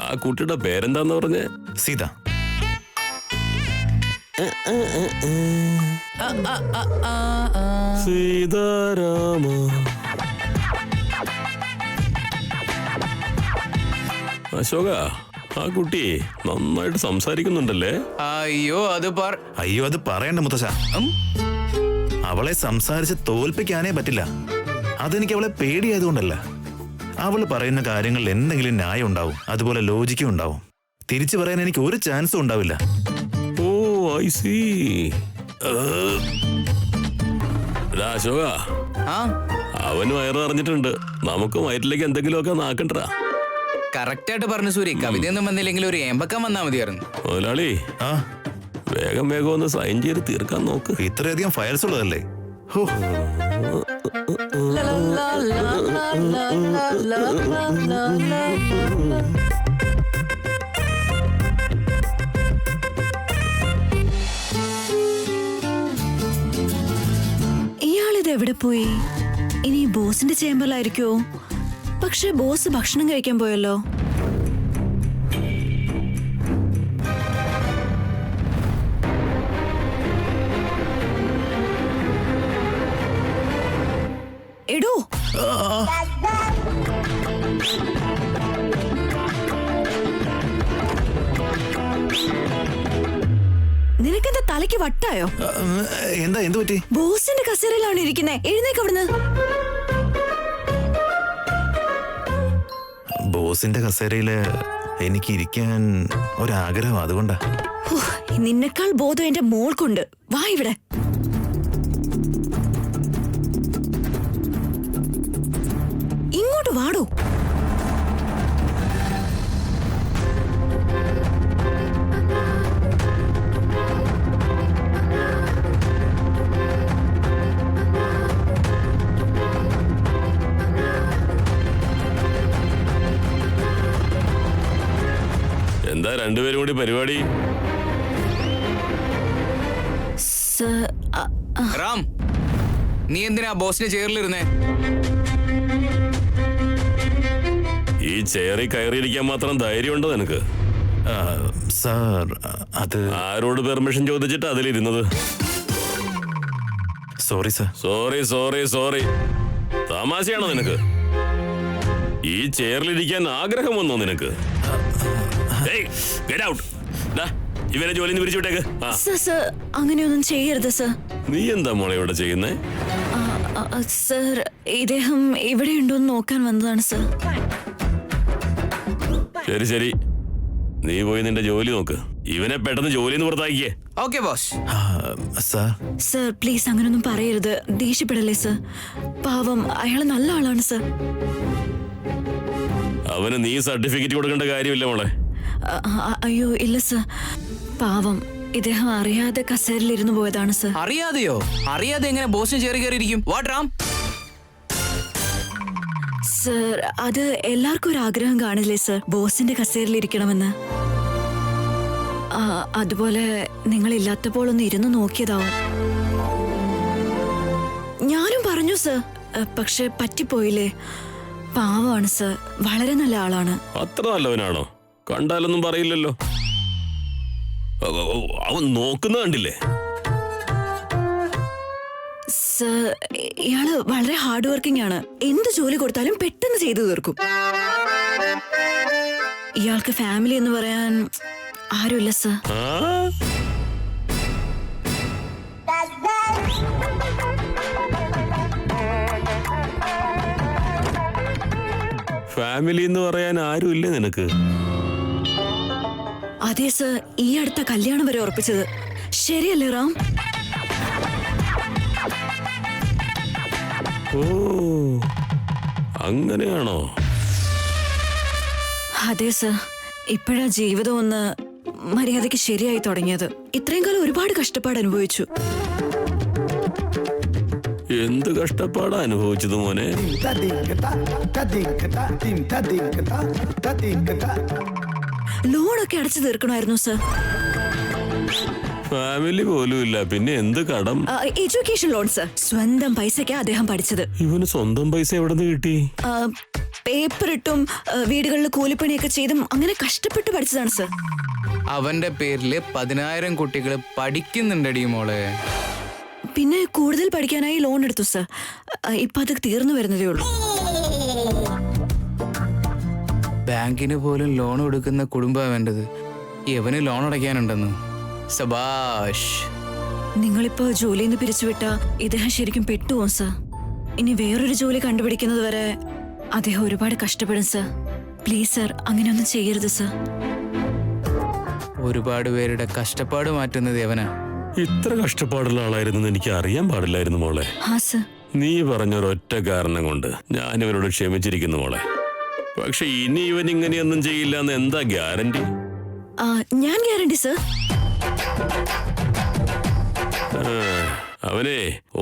ആ കുട്ടിയുടെ പേരെന്താന്ന് പറഞ്ഞേ? സീത. സീതാരാമ. അശോക, ആ കുട്ടി നന്നായിട്ട് സംസാരിക്കുന്നുണ്ടല്ലേ? അയ്യോ അത് പറയണ്ട മുത്തശ്ശ. അവളെ സംസാരിച്ച് തോൽപ്പിക്കാനേ പറ്റില്ല. അതെനിക്ക് അവളെ പേടിയായതുകൊണ്ടല്ല. അവള് പറയുന്ന കാര്യങ്ങളിൽ എന്തെങ്കിലും ന്യായം ഉണ്ടാവും, അതുപോലെ ലോജിക്കും ഉണ്ടാവും. തിരിച്ചു പറയാൻ എനിക്ക് ഒരു ചാൻസും ഉണ്ടാവില്ല. ഓ ഐ സീ. അശോക, അവന് വയറ് അറിഞ്ഞിട്ടുണ്ട്. നമുക്ക് വയറ്റിലേക്ക് എന്തെങ്കിലുമൊക്കെ നാക്കണ്ടാ. കറക്റ്റ് ആയിട്ട് പറഞ്ഞു സൂര്യ. കവിതയൊന്നും വന്നില്ലെങ്കിൽ ഒരു ഏമ്പക്കം വന്നാ മതിയായിരുന്നു. മുതലാളി, വേഗം വേഗം ഒന്ന് സൈൻ ചെയ്ത് തീർക്കാൻ നോക്ക്. ഇത്രയധികം ഫയൽസ് ഉള്ളതല്ലേ? ഇയാളിത് എവിടെ പോയി? ഇനി ബോസിന്റെ ചേംബറിലായിരിക്കോ? പക്ഷെ ബോസ് ഭക്ഷണം കഴിക്കാൻ പോയല്ലോ. എടോ, നിനക്കെന്താ തലയ്ക്ക് വട്ടായോ? എന്താ, എന്ത് പറ്റി? ബോസിന്റെ കസേരയിലാണ് ഇരിക്കുന്നേ. എഴുന്നേക്ക് അവിടുന്ന്. ബോസിന്റെ കസേരയില് എനിക്ക് ഇരിക്കാൻ ഒരാഗ്രഹം, അതുകൊണ്ടാ. നിന്നെക്കാൾ ബോധം എന്റെ മോൾക്കുണ്ട്. വാ ഇവിടെ. ഇങ്ങോട്ട് വാടോ. എന്താ രണ്ടുപേരും കൂടി പരിപാടി? റാം, നീ എന്തിനാ ബോസിന്റെ ചെയറിലിരുന്നേ? ഈ ചെയറിൽ കയറിയിരിക്കാൻ മാത്രം ധൈര്യമുണ്ടോ നിനക്ക്? സാർ, അത് ആരോട് പെർമിഷൻ ചോദിച്ചിട്ട് അതിലിരുന്നത്? Sorry sir. Sorry sorry sorry. തമാശയാണോ നിനക്ക്? ഈ ചെയറിലിരിക്കാൻ ആഗ്രഹം വന്നോ നിനക്ക്? ഇവരെ ജോലി പിരിച്ചു വിട്ടേക്ക്. അങ്ങനെയൊന്നും ചെയ്യരുത് സർ. നീ എന്താ മോളെ ഇവിടെ ചെയ്യുന്നേ? സർ, ഇദ്ദേഹം ഇവിടെ ഉണ്ടോന്ന് നോക്കാൻ വന്നതാണ് സർ. ശരി ശരി, നീ പോയി നിന്റെ ജോലി നോക്ക്. ഇവനെ പെട്ടെന്ന് ജോലിന്ന് പുറത്താക്കിയേ. Okay boss. സർ പ്ലീസ് അങ്ങനൊന്നും പറയരുത്. ദേഷ്യപ്പെടല്ലേ സർ. പാവം, അയാള് നല്ല ആളാണ് സർ. അവന് നീ സർട്ടിഫിക്കറ്റ് കൊടുക്കേണ്ട കാര്യമില്ല മോളെ. അയ്യോ ഇല്ല സർ, പാവം ഇദ്ദേഹം അറിയാതെ കസേരയിലിരുന്നു പോയതാണ് സർ. അറിയാതെയോ? അറിയാതെ എങ്ങനെ ബോസിന് ചെയറി കയറിയിരിക്കും? വാട്ട് റാം? സർ, അത് എല്ലാവർക്കും ഒരു ആഗ്രഹം കാണില്ലേ സർ, ബോസിന്റെ കസേരയിലിരിക്കണമെന്ന്. അതുപോലെ നിങ്ങൾ ഇല്ലാത്തപ്പോൾ ഒന്ന് ഇരുന്ന് നോക്കിയതാവും. ഞാനും പറഞ്ഞു സർ, പക്ഷെ പറ്റിപ്പോയില്ലേ. പാവമാണ് സർ, വളരെ നല്ല ആളാണ്. അത്ര നല്ലവനാണോ? കണ്ടാലൊന്നും പറയില്ലല്ലോ. അവൻ നോക്കുന്ന കണ്ടില്ലേ? സർ, ഇയാള് വളരെ ഹാർഡ് വർക്കിംഗ് ആണ്. എന്ത് ജോലി കൊടുത്താലും പെട്ടെന്ന് ചെയ്തു തീർക്കും. ഇയാൾക്ക് ഫാമിലി എന്ന് പറയാൻ ആരുമില്ല സർ. ഫാമിലി എന്ന് പറയാൻ ആരുമില്ലേ നിനക്ക്? അതെ സർ, ഈ അടുത്ത കല്യാണം വരെ ഉറപ്പിച്ചത്. ശരിയല്ലേ റാം? ഓ, അങ്ങനെയാണോ? അതെ സർ, ഇപ്പോഴാ ജീവിതം ഒന്ന് മര്യാദയ്ക്ക് ശരിയായി തുടങ്ങിയത്. ഇത്രയും കാലം ഒരുപാട് കഷ്ടപ്പാട് അനുഭവിച്ചു. എന്ത് കഷ്ടപ്പാടാ അനുഭവിച്ചത് മോനെ? ലോണൊക്കെ അടച്ചു തീർക്കണമായിരുന്നു സർ. ഫാമിലി പോലും ഇല്ല, പിന്നെ എന്ത് കടം? Education loan sir. സ്വന്തം പൈസക്കാ അദ്ദേഹം പഠിച്ചത്. ഇവന് സ്വന്തം പൈസ എവിടെ നിന്ന് കിട്ടി? പേപ്പർ ഇട്ടും വീടുകളിൽ കൂലിപ്പണിയൊക്കെ ചെയ്തും അങ്ങനെ കഷ്ടപ്പെട്ട് പഠിച്ചതാണ് സർ. അവന്റെ പേരില് 10,000 കുട്ടികൾ പഠിക്കുന്നുണ്ടടി മോളെ. പിന്നെ കൂടുതൽ പഠിക്കാനായി ലോൺ എടുത്തു സർ. ഇപ്പൊ അത് തീർന്നു വരുന്നതേ ഉള്ളൂ. ബാങ്കിന് പോലും ലോൺ കൊടുക്കുന്ന കുടുംബമാണ് വേണ്ടത്. ഇവന് ലോൺ അടയ്ക്കാനുണ്ടെന്ന്. സബാഷ്. നിങ്ങളിപ്പോ ജോലിയിൽ നിന്ന് പിരിച്ചുവിട്ട ഇദ്ദേഹം ശരിക്കും പെട്ടുപോകും സർ. ഇനി വേറൊരു ജോലി കണ്ടുപിടിക്കുന്നത് വരെ അദ്ദേഹം ഒരുപാട് കഷ്ടപ്പെടും സർ. പ്ലീസ് സർ, അങ്ങനെയൊന്നും ചെയ്യരുത് സർ. ഒരുപാട് പേരുടെ കഷ്ടപ്പാട് മാറ്റുന്നത് യവനാ. ഇത്ര കഷ്ടപ്പാടുള്ള ആളായിരുന്നു എനിക്ക് അറിയാൻ പാടില്ലായിരുന്നു മോളെ. ഹാ സർ. നീ പറഞ്ഞൊരൊറ്റ കാരണം കൊണ്ട് ഞാൻ ഇവനോട് ക്ഷമിച്ചിരിക്കുന്നു മോളെ. പക്ഷെ ഇനി ഇവൻ ഇങ്ങനെയൊന്നും ചെയ്യില്ല എന്ന് എന്താ ഗ്യാരണ്ടി? ഞാൻ ഗ്യാരണ്ടി സർ. അവനെ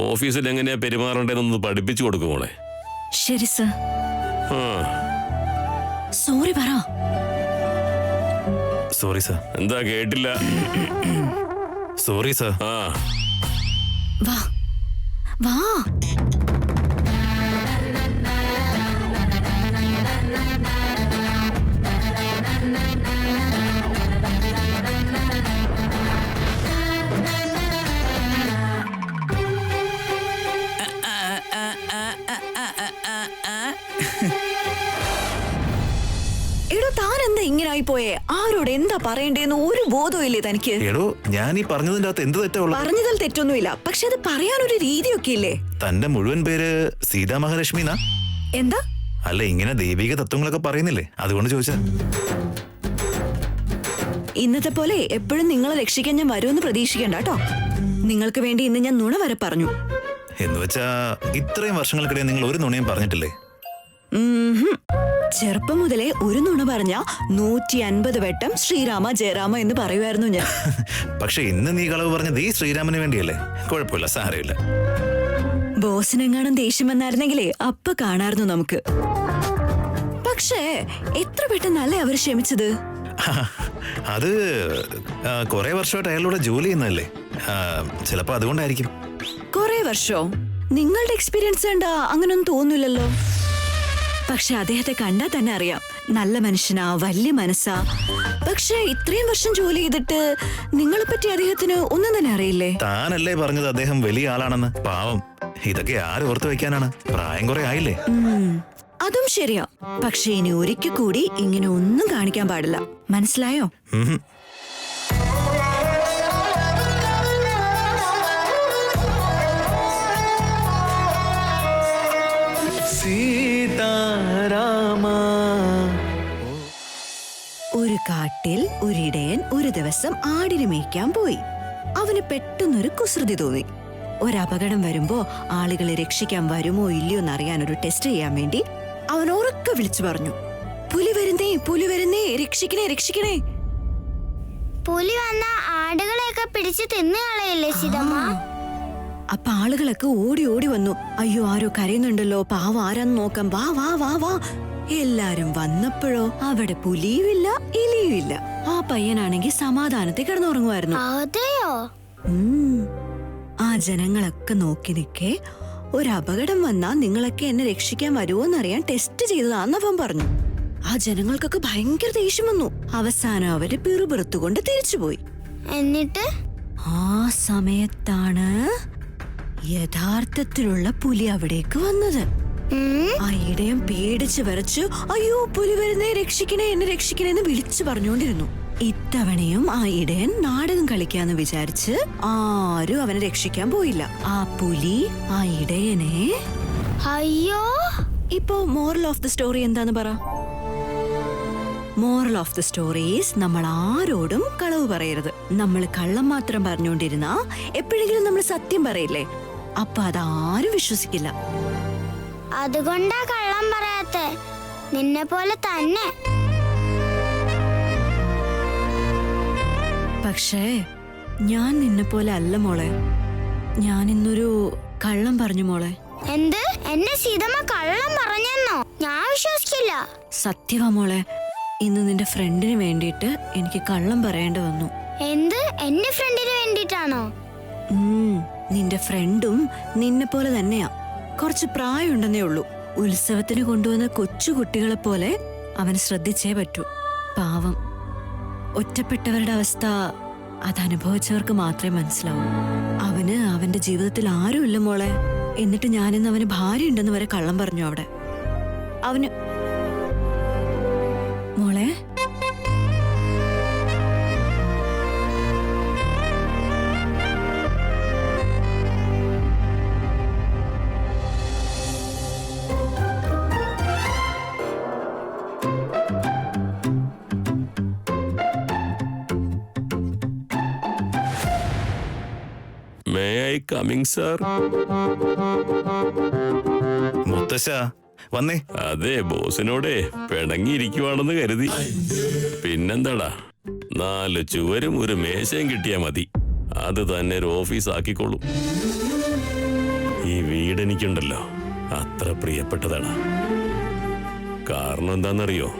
ഓഫീസിൽ എങ്ങനെയാ പെരുമാറേണ്ടതെന്നൊന്ന് പഠിപ്പിച്ചു കൊടുക്കും മോളെ. ശരി സർ. ആ സോറി പറ. Sorry sir. എന്താ കേട്ടില്ല? Sorry sir. ആ വാ വാ. എടോ താൻ എന്താ ഇങ്ങനായി പോയേ? ആരോട് എന്താ പറയണ്ടേന്ന് ഒരു ബോധവും ഇല്ലേ തനിക്ക്? എടോ, ഞാൻ ഈ പറഞ്ഞതിന്റെ അകത്ത് എന്ത് തെറ്റാ ഉള്ളത്? പറഞ്ഞതിൽ തെറ്റൊന്നുമില്ല, പക്ഷെ അത് പറയാനൊരു രീതിയൊക്കെ ഇല്ലേ? തന്റെ മുഴുവൻ പേര് സീതാ മഹാലക്ഷ്മി എന്നാ? എന്താ? അല്ല, ഇങ്ങനെ ദൈവിക തത്വങ്ങളൊക്കെ പറയുന്നില്ലേ, അതുകൊണ്ട് ചോദിച്ചാ. ഇന്നത്തെ പോലെ എപ്പോഴും നിങ്ങളെ രക്ഷിക്കാൻ ഞാൻ വരുമെന്ന് പ്രതീക്ഷിക്കണ്ട കേട്ടോ. നിങ്ങൾക്ക് വേണ്ടി ഇന്ന് ഞാൻ നുണ വരെ പറഞ്ഞു. എന്ന് വെച്ചാ ഇത്രയും വർഷങ്ങൾക്കിടെ നിങ്ങൾ ഒരു നുണയും പറഞ്ഞിട്ടില്ലേ? ചെറുപ്പം മുതലേ ഒരു നുണ പറഞ്ഞ 150 വട്ടം ശ്രീരാമ ജയരാമ എന്ന് പറയുമായിരുന്നു ഞാൻ. പക്ഷെ ഇന്ന് നീ കളവ് പറഞ്ഞത് ഈ ശ്രീരാമന് വേണ്ടിയല്ലേ? കുഴപ്പമില്ല, സാരമില്ല. ബോസിനെങ്ങാനും ദേഷ്യം വന്നായിരുന്നെങ്കിലേ അപ്പ കാണായിരുന്നു നമുക്ക്. പക്ഷേ എത്ര പെട്ടെന്നല്ലേ അവർ ക്ഷമിച്ചത്? അത് കുറെ വർഷമായിട്ട് അയാളോട് ജോലി ചെയ്യുന്നതല്ലേ, ചിലപ്പോ അതുകൊണ്ടായിരിക്കും. കുറെ വർഷോ? നിങ്ങളുടെ എക്സ്പീരിയൻസ് കണ്ടാ അങ്ങനൊന്നും തോന്നില്ലല്ലോ. പക്ഷെ അദ്ദേഹത്തെ കണ്ടാൽ തന്നെ അറിയാം, നല്ല മനുഷ്യനാ, വലിയ മനസ്സാ. പക്ഷെ ഇത്രയും വർഷം ജോലി ചെയ്തിട്ട് നിങ്ങളെ പറ്റി അദ്ദേഹത്തിന് ഒന്നും തന്നെ അറിയില്ലേ? താനല്ലേ പറഞ്ഞത് അദ്ദേഹം വലിയ ആളാണെന്ന്? പാവം, ഇതൊക്കെ ആര് ഓർത്തു വെക്കാനാണ്? പ്രായം കുറെ ആയില്ലേ. അതും ശരിയാ. പക്ഷെ ഇനി ഒരിക്കൽ കൂടി ഇങ്ങനെ ഒന്നും കാണിക്കാൻ പാടില്ല, മനസ്സിലായോ? ഒരു കാട്ടിൽ ഒരിടയൻ ഒരു ദിവസം ആടിനെ മേയ്ക്കാൻ പോയി. അവന് പെട്ടെന്നൊരു കുസൃതി തോന്നി. ഒരപകടം വരുമ്പോ ആളുകളെ രക്ഷിക്കാൻ വരുമോ ഇല്ലയോ എന്നറിയാൻ ഒരു ടെസ്റ്റ് ചെയ്യാൻ വേണ്ടി അവൻ ഉറക്കെ വിളിച്ചു പറഞ്ഞു, പുലി വരുന്നേ, പുലി വരുന്നേ, രക്ഷിക്കണേ, രക്ഷിക്കണേ. പുലി വന്ന ആടുകളെയൊക്കെ പിടിച്ച് തിന്നു കളയല്ലേ സീതമ്മ? അപ്പൊ ആളുകളൊക്കെ ഓടി ഓടി വന്നു. അയ്യോ, ആരോ കരയുന്നുണ്ടല്ലോ, പാവം ആരാന്ന് നോക്കാം, വാ വാ വാ വാ. എല്ലാരും വന്നപ്പോഴോ അവിടെ പുലിയുമില്ല, എലിയുമില്ല. ആ പയ്യനാണെങ്കിൽ സമാധാനത്തിൽ കിടന്നുറങ്ങുമായിരുന്നു. അതെയോ? ആ ജനങ്ങളൊക്കെ നോക്കി നിൽക്കെ ഒരു അപകടം വന്നാ നിങ്ങളൊക്കെ എന്നെ രക്ഷിക്കാൻ വരുമോന്നറിയാൻ ടെസ്റ്റ് ചെയ്തതാന്ന് അവൻ പറഞ്ഞു. ആ ജനങ്ങൾക്കൊക്കെ ഭയങ്കര ദേഷ്യം വന്നു. അവസാനം അവര് പിറുപിറുത്തുകൊണ്ട് തിരിച്ചുപോയി. എന്നിട്ട് ആ സമയത്താണ് യഥാർത്ഥത്തിലുള്ള പുലി അവിടേക്ക് വന്നത്. ആ ഇടയൻ പേടിച്ച് വിറച്ചു, അയ്യോ പുലി വരുന്നേ, രക്ഷിക്കണേ, എന്നെ രക്ഷിക്കണേ എന്ന് വിളിച്ചു പറഞ്ഞുകൊണ്ടിരുന്നു. ഇത്തവണയും ആ ഇടയൻ നാടകം കളിക്കാന്ന് വിചാരിച്ച് ആരും അവനെ രക്ഷിക്കാൻ പോയില്ല. ആ പുലി ആ ഇടയനെ. അയ്യോ, ഇപ്പോ മോറൽ ഓഫ് ദി സ്റ്റോറി എന്താന്ന് പറ? മോറൽ ഓഫ് ദി സ്റ്റോറീസ്, നമ്മൾ ആരോടും കളവ് പറയരുത്. നമ്മൾ കള്ളം മാത്രം പറഞ്ഞുകൊണ്ടിരുന്നാ എപ്പോഴെങ്കിലും നമ്മൾ സത്യം പറയില്ലേ, അപ്പൊ അതാരും വിശ്വസിക്കില്ല. അതുകൊണ്ടാ കള്ളം പറയാത്തെ, നിന്നെ പോലെ തന്നെ. പക്ഷേ ഞാൻ നിന്നെ പോലെ അല്ല മോളെ. ഞാൻ ഇന്നൊരു കള്ളം പറഞ്ഞു മോളെ. എന്ത്? എന്നെ സീതമ്മ കള്ളം പറഞ്ഞെന്നോ? ഞാൻ വിശ്വസിക്കില്ല. സത്യവാ മോളെ, ഇന്ന് നിന്റെ ഫ്രണ്ടിന് വേണ്ടിയിട്ട് എനിക്ക് കള്ളം പറയേണ്ടി വന്നു. എന്ത്? എന്റെ ഫ്രണ്ടിന് വേണ്ടിട്ടാണോ? നിന്റെ ഫ്രണ്ടും നിന്നെ പോലെ തന്നെയാ. കുറച്ച് പ്രായമുണ്ടെന്നേ ഉള്ളൂ. ഉത്സവത്തിന് കൊണ്ടുവന്ന കൊച്ചു കുട്ടികളെ പോലെ അവൻ ശ്രദ്ധിച്ചേ പറ്റൂ. പാവം, ഒറ്റപ്പെട്ടവരുടെ അവസ്ഥ അതനുഭവിച്ചവർക്ക് മാത്രമേ മനസ്സിലാവൂ. അവന് അവന്റെ ജീവിതത്തിൽ ആരുമില്ല മോളെ. എന്നിട്ട് ഞാനിന്ന് അവന് ഭാര്യ ഉണ്ടെന്ന് വരെ കള്ളം പറഞ്ഞു അവിടെ. അവന് മോളെ മേ ഐ കമ്മിങ് സാർ? മുത്തശ്ശ വന്നേ. അതെ, ബോസിനോടെ പിണങ്ങിയിരിക്കുവാണെന്ന് കരുതി. പിന്നെന്താടാ, 4 ചുവരും ഒരു മേശയും കിട്ടിയാ മതി. അത് തന്നെ ഒരു ഓഫീസ് ആക്കിക്കോളും. ഈ വീടെനിക്കുണ്ടല്ലോ അത്ര പ്രിയപ്പെട്ടതാണ്. കാരണം എന്താണെന്നറിയോ?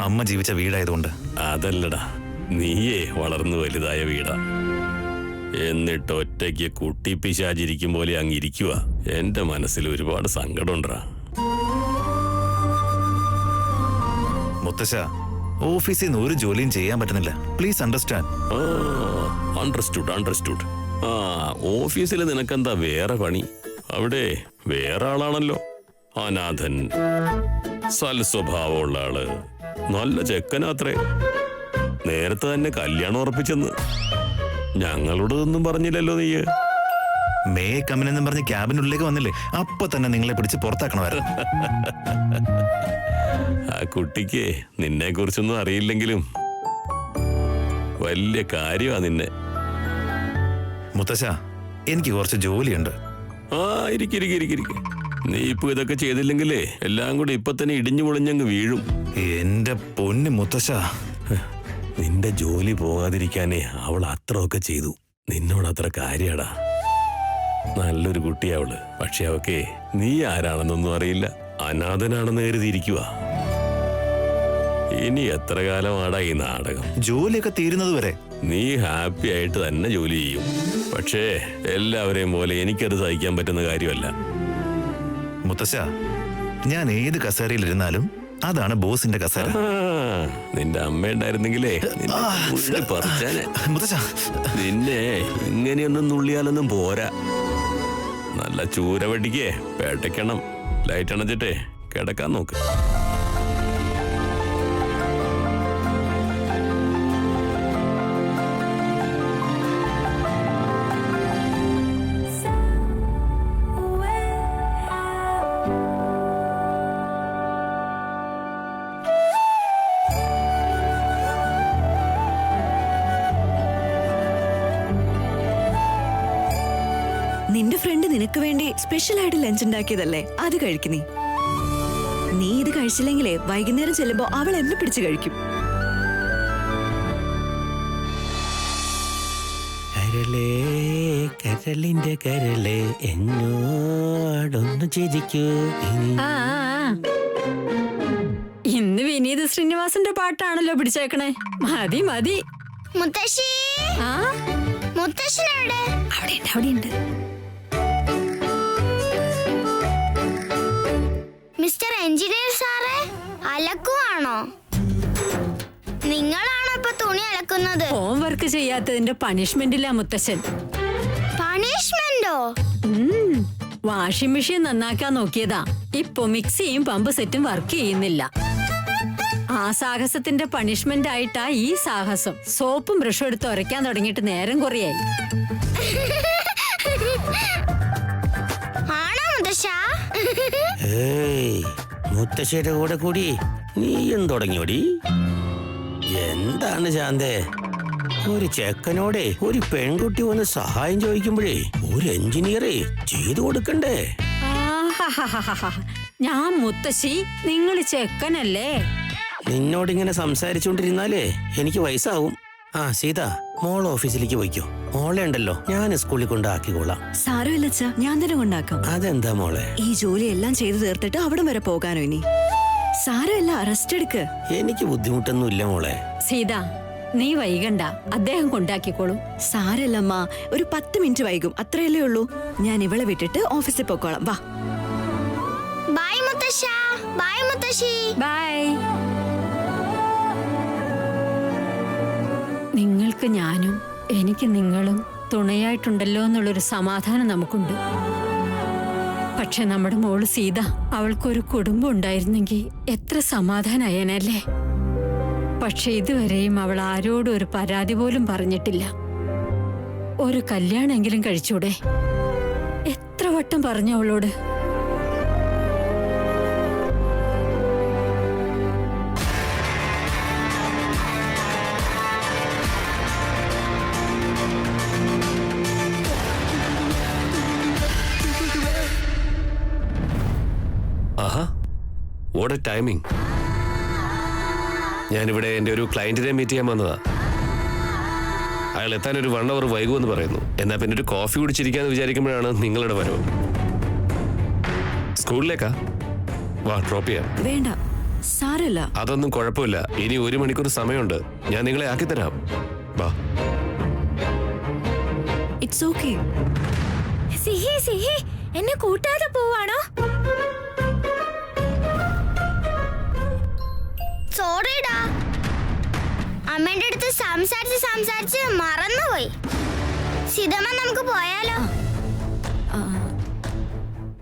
അമ്മ ജീവിച്ച വീടായതുകൊണ്ട്. അതല്ലടാ, നീയേ വളർന്നു വലുതായ വീടാ. എന്നിട്ട് ഒറ്റയ്ക്ക് കുട്ടി പിശാചിരിക്കും പോലെ അങ്ങിരിക്കുക. എന്റെ മനസ്സിൽ ഒരുപാട് സങ്കടമുണ്ടാ. മുത്തശ്ശ, ഓഫീസിൽ നിന്ന് ഒരു ജോലിയും ചെയ്യാൻ പറ്റുന്നില്ല. Please understand. അണ്ടർസ്റ്റുഡ്. ആ, ഓഫീസിൽ നിനക്കെന്താ വേറെ പണി? അവിടെ വേറെ ആളാണല്ലോ, അനാഥൻ, സൽസ്വഭാവമുള്ള ആള്, നല്ല ചെക്കനാത്രേ. നേരത്തെ തന്നെ കല്യാണം ഉറപ്പിച്ചെന്ന് ഞങ്ങളോടൊന്നും പറഞ്ഞില്ലല്ലോ നീ. മേ കമ്മിനെന്നും പറഞ്ഞ് ക്യാബിനുള്ളിലേക്ക് വന്നില്ലേ, അപ്പൊ തന്നെ നിങ്ങളെ പിടിച്ച് പുറത്താക്കണമായിരുന്നു. ആ കുട്ടിക്ക് നിന്നെ കുറിച്ചൊന്നും അറിയില്ലെങ്കിലും വലിയ കാര്യമാ നിന്നെ. മുത്തശ്ശ, എനിക്ക് കുറച്ച് ജോലിയുണ്ട്. ആ, ഇരിക്കും. നീ ഇപ്പൊ ഇതൊക്കെ ചെയ്തില്ലെങ്കിലേ എല്ലാം കൂടി ഇപ്പൊ തന്നെ ഇടിഞ്ഞു പൊളിഞ്ഞങ്ങ് വീഴും. എന്റെ പൊന്ന് മുത്തശ്ശ, നിന്റെ ജോലി പോകാതിരിക്കാനേ അവൾ അത്രയൊക്കെ ചെയ്തു. നിന്നോട് അത്ര കാര്യടാ. നല്ലൊരു കുട്ടിയാ അവള്. പക്ഷെ അവക്കെ നീ ആരാണെന്നൊന്നും അറിയില്ല. അനാഥനാണെന്ന് കരുതിയിരിക്കുക. ഇനി എത്ര കാലമാടാ ഈ നാടകം? ജോലിയൊക്കെ തീരുന്നത് വരെ നീ ഹാപ്പി ആയിട്ട് തന്നെ ജോലി ചെയ്യും. പക്ഷേ എല്ലാവരെയും പോലെ എനിക്കത് സഹിക്കാൻ പറ്റുന്ന കാര്യമല്ല. മുത്തശ്ശ, ഞാൻ ഏത് കസേരയിലിരുന്നാലും അതാണ് ബോസിന്റെ കസേര. നിന്റെ അമ്മ ഉണ്ടായിരുന്നെങ്കിലേ പറിച്ചാനെ. മുത്തശ്ശ, നിന്നെ ഇങ്ങനെയൊന്നും നുള്ളിയാലൊന്നും പോരാ. നല്ല ചൂര വെടിക്കേ പേട്ടയ്ക്കണം. ലൈറ്റ് അണച്ചിട്ടേ കിടക്കാൻ നോക്ക്. നിന്റെ ഫ്രണ്ട് നിനക്ക് വേണ്ടി സ്പെഷ്യൽ ആയിട്ട് ലഞ്ച് ഉണ്ടാക്കിയതല്ലേ, അത് കഴിക്കുന്നേ. നീ ഇത് കഴിച്ചില്ലെങ്കിലേ വൈകുന്നേരം ചെല്ലുമ്പോ അവൾ എന്നെ പിടിച്ച് കഴിക്കും. കരളേ കരളിന്റെ കരളേ എന്നോടൊന്ന് ചിരിക്കൂ. ഇന്ന് വിനീത് ശ്രീനിവാസന്റെ പാട്ടാണല്ലോ പിടിച്ചേക്കണേ. മതി മതി. മുത്തശ്ശി, ആ, മുത്തശ്ശനെവിടെ? അവിടെയുണ്ട്. മിസ്റ്റർ എഞ്ചിനീയർ സാറേ, അലക്കുവാണോ? നിങ്ങളാണോ ഇപ്പൊ തുണി അലക്കുന്നത്? ഹോംവർക്ക് ചെയ്യാത്തതിന്റെ പണിഷ്മെന്റില്ല മുത്തശ്ശൻ. പണിഷ്മെന്റോ? വാഷിംഗ് മെഷീൻ നന്നാക്കാൻ നോക്കിയതാ. ഇപ്പൊ മിക്സിയും പമ്പ് സെറ്റും വർക്ക് ചെയ്യുന്നില്ല. ആ സാഹസത്തിന്റെ പണിഷ്മെന്റ് ആയിട്ടാ ഈ സാഹസം. സോപ്പും ബ്രഷും എടുത്ത് ഉരയ്ക്കാൻ തുടങ്ങിയിട്ട് നേരം കുറയായി. ആണോ മുത്തശ്ശ? ഏയ്, മുത്തശ്ശിയുടെ കൂടെ കൂടി നീയും തുടങ്ങിയോടി. എന്താണ് ശാന്തേ, ഒരു ചെക്കനോടെ ഒരു പെൺകുട്ടി വന്ന് സഹായം ചോദിക്കുമ്പോഴേ ഒരു എഞ്ചിനീയറെ ചെയ്തു കൊടുക്കണ്ടേ? ആഹാഹാഹാഹാ. ഞാൻ മുത്തശ്ശി, നിങ്ങൾ ചെക്കനല്ലേ? നിന്നോടിങ്ങനെ സംസാരിച്ചുകൊണ്ടിരുന്നാലേ എനിക്ക് വയസ്സാവും. ആ സീത, മോൾ ഓഫീസിലേക്ക് പോയിക്കോ. മോളെ ഉണ്ടല്ലോ ഞാൻ സ്കൂളിൽ കൊണ്ടാക്കിക്കോളാം. സാരമില്ല അച്ഛാ, ഞാൻ തന്നെ കൊണ്ടാക്കാം. അതെന്താ മോളെ? ഈ ജോലി എല്ലാം ചെയ്തു തീർത്തിട്ട് അവിടം വരെ പോകാനോ ഇനി? സാരമില്ല, റെസ്റ്റ് എടുക്ക്. എനിക്ക് ബുദ്ധിമുട്ടൊന്നുമില്ല മോളെ. സീത, നീ വൈകണ്ട, അദ്ദേഹം കൊണ്ടാക്കിക്കോളും. സാരമില്ലമ്മ, ഒരു 10 മിനിറ്റ് വൈകും, അത്രയല്ലേ ഉള്ളൂ. ഞാൻ ഇവളെ വിട്ടിട്ട് ഓഫീസിൽ പോക്കോളാം. വാ. ബൈ മുത്തശ്ശ. ബൈ മുത്തശ്ശി. ബൈ. നിങ്ങൾക്ക് ഞാനും എനിക്ക് നിങ്ങളും തുണയായിട്ടുണ്ടല്ലോ എന്നുള്ളൊരു സമാധാനം നമുക്കുണ്ട്. പക്ഷെ നമ്മുടെ മോള് സീത, അവൾക്കൊരു കുടുംബം ഉണ്ടായിരുന്നെങ്കിൽ എത്ര സമാധാനായനല്ലേ. പക്ഷെ ഇതുവരെയും അവൾ ആരോടും ഒരു പരാതി പോലും പറഞ്ഞിട്ടില്ല. ഒരു കല്യാണമെങ്കിലും കഴിച്ചൂടെ? എത്ര വട്ടം പറഞ്ഞു അവളോട്. ആഹാ, വാട്ട് എ ടൈമിംഗ്. ഞാനിവിടെ എൻ്റെ ഒരു ക്ലയന്റിനെ മീറ്റ് ചെയ്യാൻ വന്നതാ. അയാൾ എത്താൻ ഒരു 1 hour വൈകുമെന്ന് പറയുന്നു. എന്നാ പിന്നെ ഒരു കോഫി കുടിച്ചിരിക്കാന്ന് വിചാരിക്കുമ്പോഴാണ് നിങ്ങളുടെ വരവ്. സ്കൂളിലേക്കാ? വാ, ഡ്രോപ്പ് ചെയ്യാം. വേണ്ട, സാരല്ല. അതൊന്നും കുഴപ്പമില്ല. ഇനി 1 മണിക്കൂർ സമയമുണ്ട്. ഞാൻ നിങ്ങളെ ആക്കിത്തരാം. വാ. It's okay. എന്നെ കൂട്ടാതെ പോവാണോ? സോറിടാ, അമ്മയുടെ അടുത്ത് സംസാരിച്ച് മറന്നുപോയി. സീതമ്മ, നമുക്ക് പോയാലോ?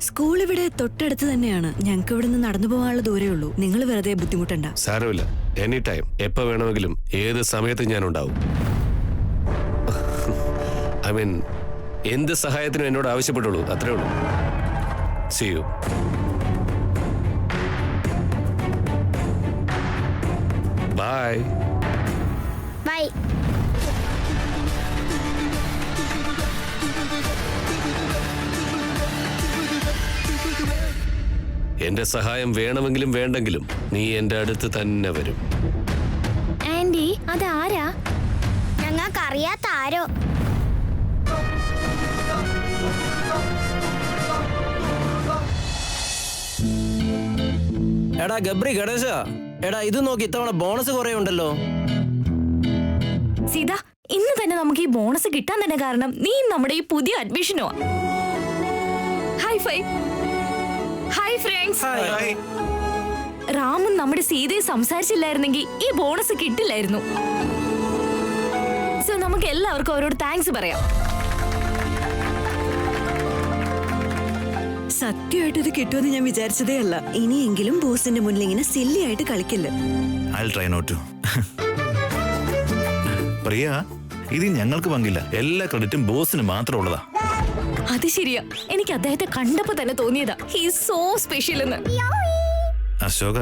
സ്കൂൾ ഇവിടെ തൊട്ടടുത്ത് തന്നെയാണ്. ഞങ്ങൾക്ക് ഇവിടെ നിന്ന് നടന്നു പോകാനുള്ള ദൂരേ ഉള്ളൂ. നിങ്ങൾ വെറുതെ ബുദ്ധിമുട്ടണ്ട. സാരമില്ല, എനി ടൈം, എപ്പോ വേണമെങ്കിലും ഏത് സമയത്തും ഞാൻ ഉണ്ടാവും. ഐ മീൻ, എന്ത് സഹായത്തിനും എന്നോട് ആവശ്യപ്പെട്ടുള്ളൂ, അത്രേ ഉള്ളൂ. See you. Bye. ബൈ. എന്റെ സഹായം വേണമെങ്കിലും വേണ്ടെങ്കിലും നീ എന്റെ അടുത്ത് തന്നെ വരും. ആന്റി, അതാരാ? ഞങ്ങൾക്കറിയാത്ത ആരോ. എടാ ഗബ്രി, ഗണേശ, എടാ ഇത് നോക്കി, ഇത്തവണ ബോണസ് കുറെ ഉണ്ടല്ലോ. സീത, ഇന്ന് തന്നെ നമുക്ക് ഈ ബോണസ് കിട്ടാൻ തന്നെ കാരണം നീ നമ്മുടെ ഈ പുതിയ അഡ്മിഷനോ. Hi five. Hi friends. റാമും നമ്മുടെ സീതയെ സംസാരിച്ചില്ലായിരുന്നെങ്കിൽ ഈ ബോണസ് കിട്ടില്ലായിരുന്നു. സോ നമുക്ക് എല്ലാവർക്കും അവരോട് താങ്ക്സ് പറയാം. സത്യമായിട്ട് ഇത് കിട്ടുമെന്ന് ഞാൻ വിചാരിച്ചതേ അല്ല. ഇനിയെങ്കിലും ബോസിന്റെ മുന്നിൽ ഇങ്ങനെ സില്ലി ആയിട്ട് കളിക്കില്ല. I'll try not to. പ്രിയ, ഇത് ഞങ്ങൾക്ക് പങ്കില്ല. എല്ലാ ക്രെഡിറ്റും ബോസിന് മാത്രം ഉള്ളതാ. അത് ശരിയാ, എനിക്ക് അദ്ദേഹത്തെ കണ്ടപ്പോ തന്നെ തോന്നിയതാ ഹീസ് സോ സ്പെഷ്യൽ എന്ന്. അശോക,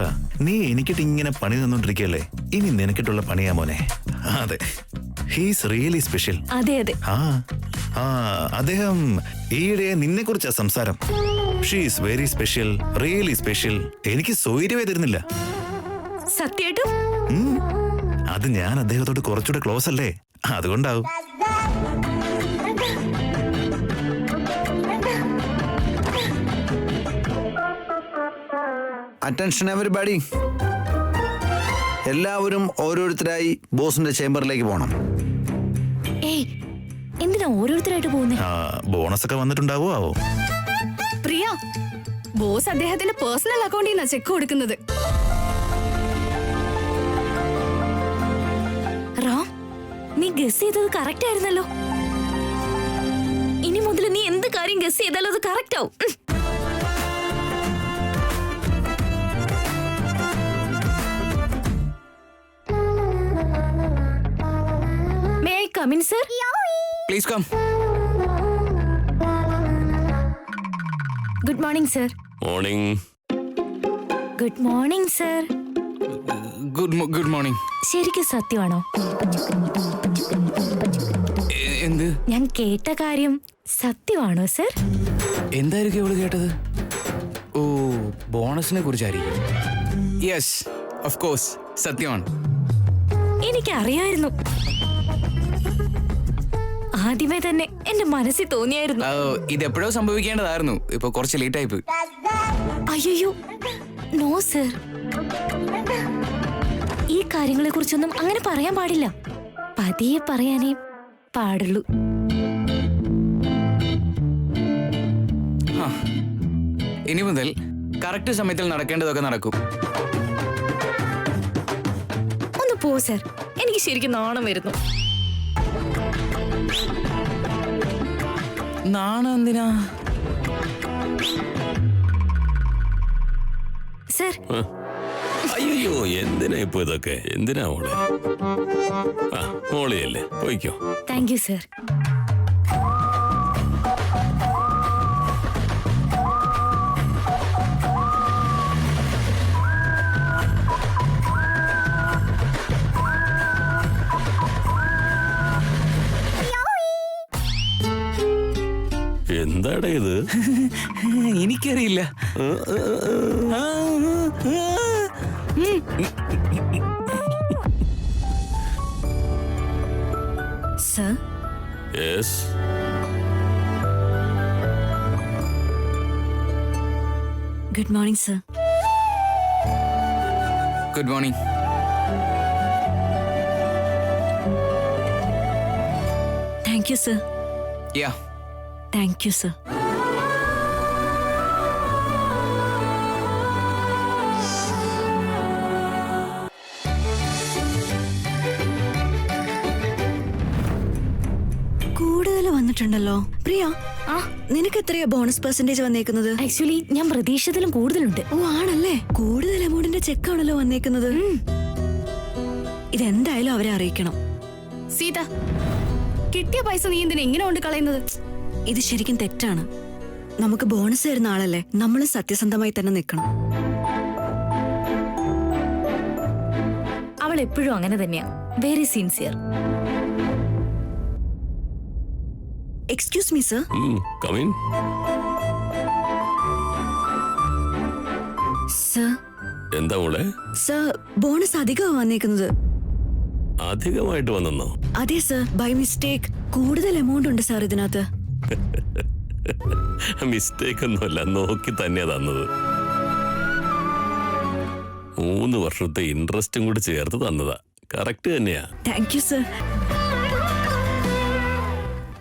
നീ എനിക്കിട്ട് ഇങ്ങനെ പണി തന്നോണ്ടിരിക്കല്ലേ? ഇനി നിനക്കിട്ടുള്ള പണിയാ മോനെ. അതെ, ഹീസ് റിയലി സ്പെഷ്യൽ. അതെ അതെ. അദ്ദേഹം ഈയിടെ നിന്നെ കുറിച്ചാ സംസാരം. She's very special, really special. എനിക്ക് സൗകര്യമേ തരുന്നില്ല. സത്യമായിട്ടും അത് ഞാൻ അദ്ദേഹത്തോട് കുറച്ചുകൂടെ ക്ലോസ് അല്ലേ, അതുകൊണ്ടാവും. അറ്റൻഷൻ എവരിബഡി, എല്ലാവരും ഓരോരുത്തരായി ബോസിന്റെ ചേംബറിലേക്ക് പോകണം. ഏയ്, എന്തിനാ ഓരോരുത്തരായിട്ട് പോകുന്നേ? ബോണസ് ഒക്കെ വന്നിട്ടുണ്ടാവോ ആവോ? പ്രിയ, ബോസ് അദ്ദേഹത്തിന്റെ പേഴ്സണൽ അക്കൗണ്ടിൽ നിന്നാ ചെക്ക് കൊടുക്കുന്നത്. റാം, നീ ഗസ് ചെയ്തത് കറക്റ്റ് ആയിരുന്നല്ലോ. ഇനി മുതൽ നീ എന്ത് കാര്യം ഗസ് ചെയ്താലും അത് കറക്റ്റ് ആവും. May I come in, sir? Please come. Good morning, sir. Morning. Good morning, sir. Good morning. ശരിക്കും സത്യമാണോ? എന്ത്? ഞാൻ കേട്ട കാര്യം സത്യമാണോ സർ? എന്തായിരിക്കും ഇവള് കേട്ടത്? ഓ, ബോണസിനെ കുറിച്ചായിരിക്കും. യെസ്, ഓഫ് കോഴ്സ്, സത്യമാണ്. എനിക്കറിയായിരുന്നു. ആദ്യമേ തന്നെ എന്റെ മനസ്സിൽ തോന്നിയായിരുന്നു. ഇതെപ്പോഴോ സംഭവിക്കേണ്ടതായിരുന്നു. ഇപ്പൊ കുറച്ച് ലേറ്റ് ആയി പോയി. അയ്യോ, നോ സർ, ഈ കാര്യങ്ങളെ കുറിച്ചൊന്നും അങ്ങനെ പറയാൻ പാടില്ല. പതിയെ പറയാനേ പാടുള്ളൂ. ഇനി മുതൽ കറക്റ്റ് സമയത്തിൽ നടക്കേണ്ടതൊക്കെ നടക്കും. ഒന്ന് പോ സർ, എനിക്ക് ശരിക്കും നാണം വരുന്നു. നാണം എന്തിനാ? സർ, അയ്യോ എന്തിനാ ഇപ്പൊ ഇതൊക്കെ? എന്തിനാ മോളെ? ആ മോളിയല്ലേ, പോയിക്കോ. Thank you sir. എന്താടാ ഇത്? എനിക്കറിയില്ല. Sir, yes. Good morning sir. Good morning. Thank you sir. Yeah, thank you sir. കൂടുതൽ വന്നിട്ടുണ്ടല്ലോ. പ്രിയ, നിനക്ക് എത്രയാ ബോണസ് പെർസെന്റേജ് വന്നേക്കുന്നത്? ആക്ച്വലി ഞാൻ പ്രതീക്ഷിച്ചതിലും കൂടുതലുണ്ട്. ഓ ആണല്ലേ, കൂടുതൽ എമൗണ്ടിന്റെ ചെക്കാണല്ലോ വന്നേക്കുന്നത്. ഇതെന്തായാലും അവരെ അറിയിക്കണം. സീത, കിട്ടിയ പൈസ നീ എന്തിനാ എങ്ങനെ കൊണ്ട് കളയുന്നത്? ഇത് ശരിക്കും തെറ്റാണ്. നമുക്ക് ബോണസ് തരുന്ന ആളല്ലേ, നമ്മൾ സത്യസന്ധമായി തന്നെ നിൽക്കണം. അവൾ എപ്പോഴും അങ്ങനെ തന്നെയാ, very sincere. Excuse me sir. Come in. Sir, എന്താ മോളെ? സർ, ബോണസ് അധികമാണ് വന്നേക്കുന്നത്. അധികമായിട്ട് വന്നെന്നോ? അതെ സർ, ബൈ മിസ്റ്റേക്ക് കൂടുതൽ എമൗണ്ട് ഉണ്ട് സാർ ഇതിനകത്ത്. മിസ്റ്റേക്ക് ഒന്നുമല്ല, നോക്കി തന്നെയാ തന്നത്. 3 വർഷത്തെ ഇൻട്രസ്റ്റും കൂടി ചേർത്ത് തന്നതാ. കറക്റ്റ് തന്നെയാ. Thank you sir.